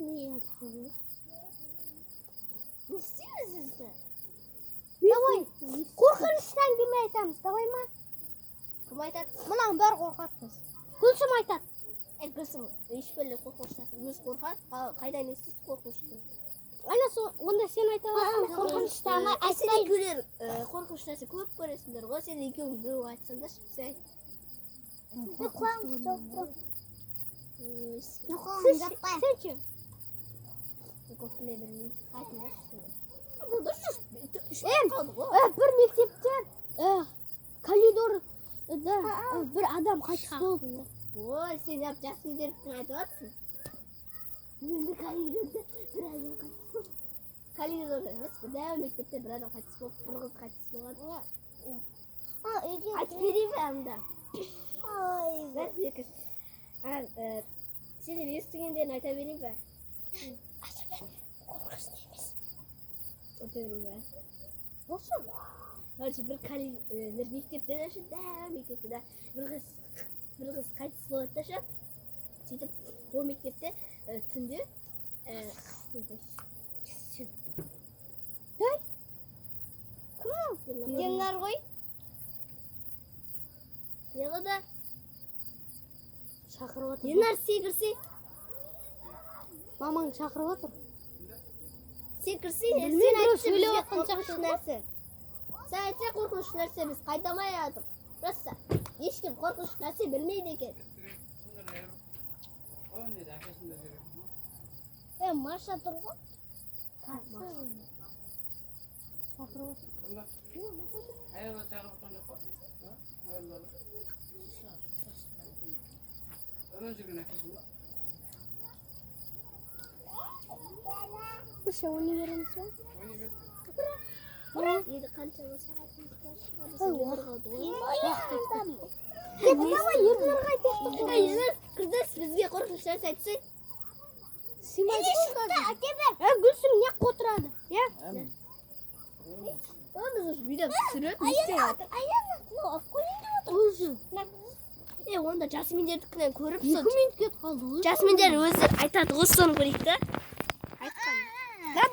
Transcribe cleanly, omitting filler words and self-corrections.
Не істейміз бізді? Давай, қорқыныштан кім айтамыз, давай ма? Кім айтады? Мұнан бәрі қорқатымыз. Гүлсім айтады. Гүлсім, ешбірлі қорқыныштан. Өз қорқады, қайдан естейсіз қорқыныштан? Айна, онда сен айта аласың, қорқыныштан айтпай. Сен екеулер қорқыныштан көп көресіңдер ғой, сен екеуің біреу айтсаңдаршы, сен айт. Құлағымыз жоқ. Сен ше? Көп біле бермеймін. Айтыңдаршы. Бұлда бір мектепте коридорда бір адам қайтыс болды. Ой, сен жасмендердің айтып жатсың. Енді коридорда бір адам қайтыс болды. Коридорда емес, бірдәу мектепте бір адам қайтыс болды, бір қыз қайтыс болған. Айтып берейін бе анда? Сендер естігендерін айта берейін бе? Қорқынышты емес. Айта берейін бе? Осы? Бір мектепте де ше, дәу мектепте де бір қыз қайтыс болады да ше. Сөйтіп, ол мектепте түнде Сендер ғой? Неғыда? Шақырып отыр. Енар секірсе? Мамаң шақырып отыр. Секірсе, сен Білмеймін, біреу айтшы сөйлеп бізге жатқан қорқыныш сияқты. нәрсе. Сен айтса қорқыныш нәрсе, біз қайтамай атып. Просто ешкім қорқыныш нәрсе білмейді екен. Маша тұр ғой? Шақырып отыр. Үш ойны береміз ба? Енді қанша сағатымыз бар шығады. Давай, ертілер қайтып. Қыздар, бізге қорқыныш нәрсе айтсай. Гүлсім не отырады? Біз уже видео түсіріп, не істеп жатыр? Онда жасмендердікінен көріп, Екі минут кет қалды. жасмендер өзі айтады ғой, соны көрейік та.